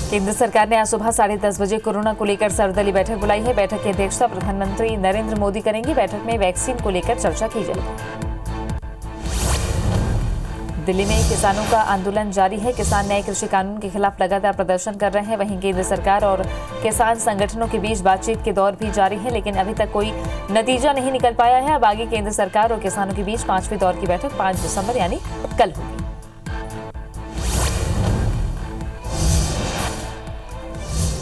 केंद्र सरकार ने आज सुबह 10:30 बजे कोरोना को लेकर सर्वदलीय बैठक बुलाई है। बैठक की अध्यक्षता प्रधानमंत्री नरेंद्र मोदी करेंगे। बैठक में वैक्सीन को लेकर चर्चा की जाएगी। दिल्ली में किसानों का आंदोलन जारी है। किसान नए कृषि कानून के खिलाफ लगातार प्रदर्शन कर रहे हैं। वहीं केंद्र सरकार और किसान संगठनों के बीच बातचीत के दौर भी जारी है, लेकिन अभी तक कोई नतीजा नहीं निकल पाया है। अब आगे केंद्र सरकार और किसानों के बीच 5वें दौर की बैठक 5 दिसंबर यानी कल होगी।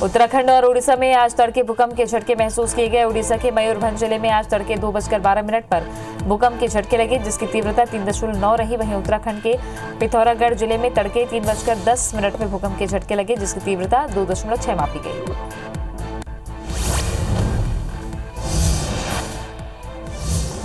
उत्तराखंड और उड़ीसा में आज तड़के भूकंप के झटके महसूस किए गए। उड़ीसा के मयूरभंज जिले में आज तड़के 2:12 पर भूकंप के झटके लगे, जिसकी तीव्रता 3.9 रही। वहीं उत्तराखंड के पिथौरागढ़ जिले में तड़के 3:10 में भूकंप के झटके लगे, जिसकी तीव्रता 2.6 मापी गई।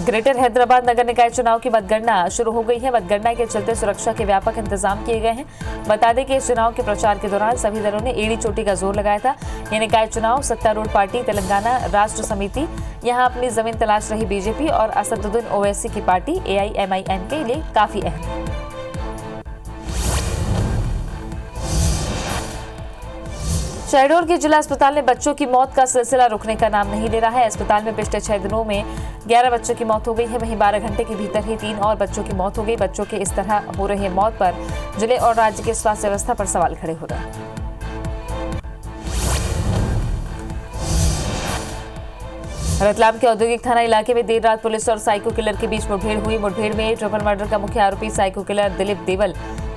ग्रेटर हैदराबाद नगर निकाय चुनाव की मतगणना शुरू हो गई है। मतगणना के चलते सुरक्षा के व्यापक इंतजाम किए गए हैं। बता दें कि इस चुनाव के प्रचार के दौरान सभी दलों ने एड़ी चोटी का जोर लगाया था। ये निकाय चुनाव सत्तारूढ़ पार्टी तेलंगाना राष्ट्र समिति, यहां अपनी जमीन तलाश रही बीजेपी और असदुद्दीन ओवैसी की पार्टी AIMIM के लिए काफी अहम है। शहडोल के जिला अस्पताल में बच्चों की मौत का सिलसिला रुकने का नाम नहीं ले रहा है। अस्पताल में पिछले 6 दिनों में 11 बच्चों की मौत हो गई है। वहीं 12 घंटे के भीतर ही 3 और बच्चों की मौत हो गई। बच्चों के इस तरह हो रही मौत पर जिले और राज्य की स्वास्थ्य व्यवस्था पर सवाल खड़े हो रहे हैं। रतलाम के औद्योगिक थाना इलाके में देर रात पुलिस और साइको किलर के बीच मुठभेड़ हुई। मुठभेड़ में ट्रिपल मर्डर का मुख्य आरोपी साइको किलर दिलीप देवल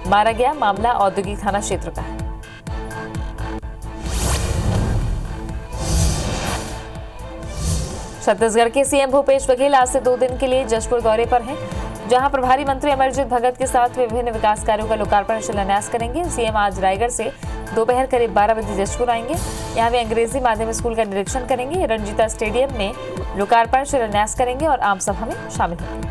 मारा गया। मामला औद्योगिक थाना क्षेत्र का है। छत्तीसगढ़ के सीएम भूपेश बघेल आज से 2 दिन के लिए जशपुर दौरे पर हैं, जहां प्रभारी मंत्री अमरजीत भगत के साथ विभिन्न विकास कार्यों का लोकार्पण शिलान्यास करेंगे। सीएम आज रायगढ़ से दोपहर करीब 12 बजे जशपुर आएंगे। यहां वे अंग्रेजी माध्यम स्कूल का निरीक्षण करेंगे, रंजीता स्टेडियम में लोकार्पण शिलान्यास करेंगे और आम सभा में शामिल होंगे।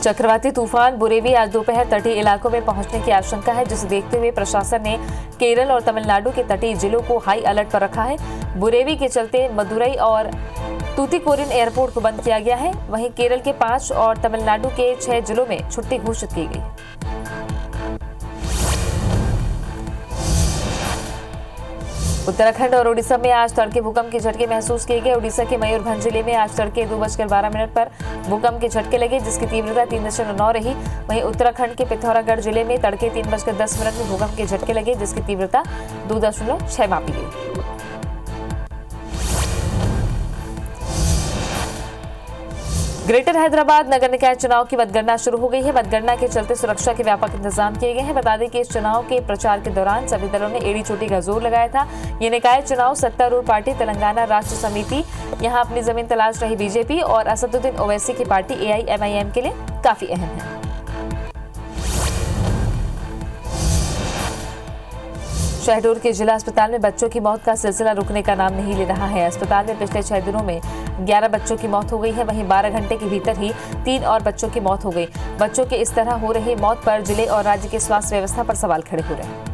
चक्रवाती तूफान बुरेवी आज दोपहर तटीय इलाकों में पहुंचने की आशंका है, जिसे देखते हुए प्रशासन ने केरल और तमिलनाडु के तटीय जिलों को हाई अलर्ट पर रखा है। बुरेवी के चलते मदुरई और तूतीकोरिन एयरपोर्ट को बंद किया गया है। वहीं केरल के 5 और तमिलनाडु के 6 जिलों में छुट्टी घोषित की गई। उत्तराखंड और उड़ीसा में आज तड़के भूकंप के झटके महसूस किए गए। उड़ीसा के मयूरभंज जिले में आज तड़के 2:12 पर भूकंप के झटके लगे, जिसकी तीव्रता 3.9 रही। वहीं उत्तराखंड के पिथौरागढ़ जिले में तड़के 3:10 में भूकंप के झटके लगे, जिसकी तीव्रता 2.6 मापी गई। ग्रेटर हैदराबाद नगर निकाय चुनाव की मतगणना शुरू हो गई है। मतगणना के चलते सुरक्षा के व्यापक इंतजाम किए गए हैं। बता दें कि इस चुनाव के प्रचार के दौरान सभी दलों ने एड़ी चोटी का जोर लगाया था। ये निकाय चुनाव सत्तारूढ़ पार्टी तेलंगाना राष्ट्र समिति, यहां अपनी जमीन तलाश रही बीजेपी और असदुद्दीन ओवैसी की पार्टी AIMIM के लिए काफी अहम है। शहडोल के जिला अस्पताल में बच्चों की मौत का सिलसिला रुकने का नाम नहीं ले रहा है। अस्पताल में पिछले 6 दिनों में 11 बच्चों की मौत हो गई है। वहीं 12 घंटे के भीतर ही 3 और बच्चों की मौत हो गई। बच्चों के इस तरह हो रही मौत पर जिले और राज्य की स्वास्थ्य व्यवस्था पर सवाल खड़े हो रहे हैं।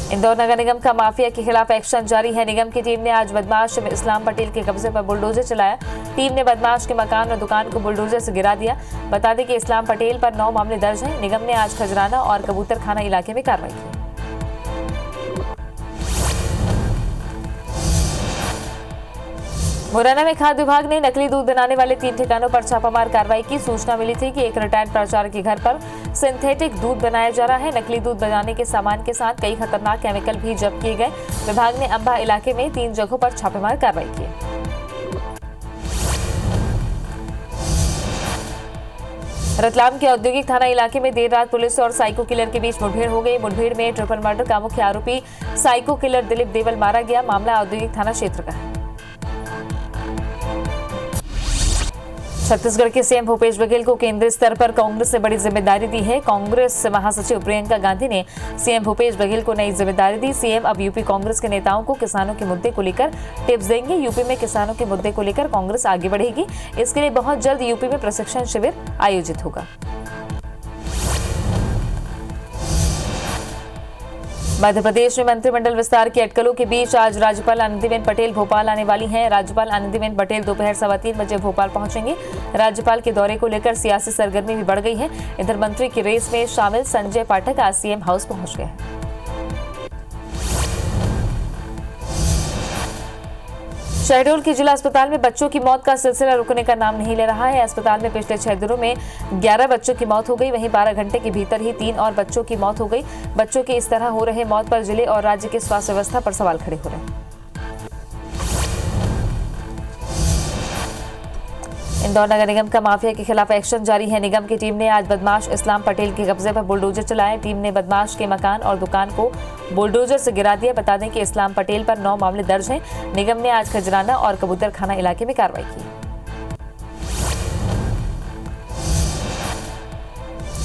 इंदौर नगर निगम का माफिया के खिलाफ एक्शन जारी है। निगम की टीम ने आज बदमाश इस्लाम पटेल के कब्जे पर बुलडोजर चलाया। टीम ने बदमाश के मकान और दुकान को बुलडोजर से गिरा दिया। बता दें कि इस्लाम पटेल पर 9 मामले दर्ज हैं। निगम ने आज खजराना और कबूतर खाना इलाके में कार्रवाई की। मुरैना में खाद्य विभाग ने नकली दूध बनाने वाले 3 ठिकानों पर छापामार कार्रवाई की। सूचना मिली थी कि एक रिटायर्ड प्राचार्य के घर पर सिंथेटिक दूध बनाया जा रहा है। नकली दूध बनाने के सामान के साथ कई खतरनाक केमिकल भी जब्त किए गए। विभाग ने अंबा इलाके में 3 जगहों पर छापेमार कार्रवाई की। रतलाम के औद्योगिक थाना इलाके में देर रात पुलिस और साइको किलर के बीच मुठभेड़ हो गई। मुठभेड़ में ट्रिपल मर्डर का मुख्य आरोपी साइको किलर दिलीप देवल मारा गया। मामला औद्योगिक थाना क्षेत्र का है। छत्तीसगढ़ के सीएम भूपेश बघेल को केंद्रीय स्तर पर कांग्रेस से बड़ी जिम्मेदारी दी है। कांग्रेस महासचिव प्रियंका गांधी ने सीएम भूपेश बघेल को नई जिम्मेदारी दी। सीएम अब यूपी कांग्रेस के नेताओं को किसानों के मुद्दे को लेकर टिप्स देंगे। यूपी में किसानों के मुद्दे को लेकर कांग्रेस आगे बढ़ेगी। इसके लिए बहुत जल्द यूपी में प्रशिक्षण शिविर आयोजित होगा। मध्य प्रदेश में मंत्रिमंडल विस्तार की अटकलों के बीच आज राज्यपाल आनंदीबेन पटेल भोपाल आने वाली हैं। राज्यपाल आनंदीबेन पटेल दोपहर 3:15 बजे भोपाल पहुंचेंगे। राज्यपाल के दौरे को लेकर सियासी सरगर्मी भी बढ़ गई है। इधर मंत्री की रेस में शामिल संजय पाठक आज सीएम हाउस पहुंच गए हैं। शहडोल के जिला अस्पताल में बच्चों की मौत का सिलसिला रुकने का नाम नहीं ले रहा है। अस्पताल में पिछले 6 दिनों में 11 बच्चों की मौत हो गई। वहीं 12 घंटे के भीतर ही 3 और बच्चों की मौत हो गई। बच्चों के इस तरह हो रहे मौत पर जिले और राज्य की स्वास्थ्य व्यवस्था पर सवाल खड़े हो रहे हैं। इंदौर नगर निगम का माफिया के खिलाफ एक्शन जारी है। निगम की टीम ने आज बदमाश इस्लाम पटेल के कब्जे पर बुलडोजर चलाया। टीम ने बदमाश के मकान और दुकान को बुलडोजर से गिरा दिया। बता दें कि इस्लाम पटेल पर 9 मामले दर्ज हैं। निगम ने आज खजराना और कबूतर खाना इलाके में कार्रवाई की।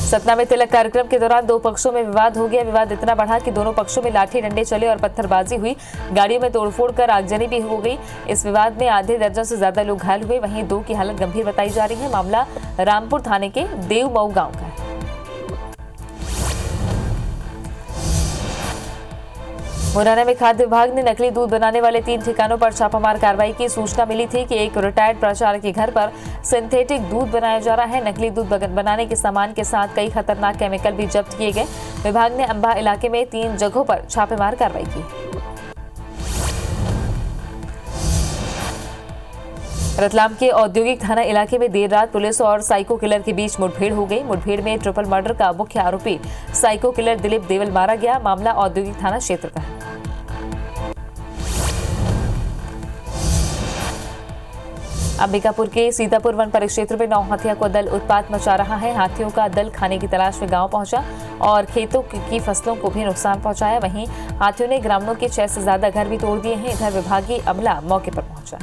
सतना में तिलक कार्यक्रम के दौरान 2 पक्षों में विवाद हो गया। विवाद इतना बढ़ा कि दोनों पक्षों में लाठी डंडे चले और पत्थरबाजी हुई। गाड़ियों में तोड़फोड़ कर आगजनी भी हो गई। इस विवाद में आधे दर्जन से ज्यादा लोग घायल हुए। वहीं 2 की हालत गंभीर बताई जा रही है। मामला रामपुर थाने के देवमऊ गांव का है। मुरैना में खाद्य विभाग ने नकली दूध बनाने वाले 3 ठिकानों पर छापामार कार्रवाई की। सूचना मिली थी कि एक रिटायर्ड प्राचार्य के घर पर सिंथेटिक दूध बनाया जा रहा है। नकली दूध बनाने के सामान के साथ कई खतरनाक केमिकल भी जब्त किए गए। विभाग ने अंबा इलाके में 3 जगहों पर छापेमार कार्रवाई की। रतलाम के औद्योगिक थाना इलाके में देर रात पुलिस और साइको किलर के बीच मुठभेड़ हो गई। मुठभेड़ में ट्रिपल मर्डर का मुख्य आरोपी साइको किलर दिलीप देवल मारा गया। मामला औद्योगिक थाना क्षेत्र का है। अंबिकापुर के सीतापुर वन परिक्षेत्र में 9 हाथियों को दल उत्पात मचा रहा है। हाथियों का दल खाने की तलाश में गांव पहुंचा और खेतों की फसलों को भी नुकसान पहुंचाया। वहीं हाथियों ने ग्रामीणों के 6 से ज्यादा घर भी तोड़ दिए हैं। इधर विभागीय अमला मौके पर पहुंचा।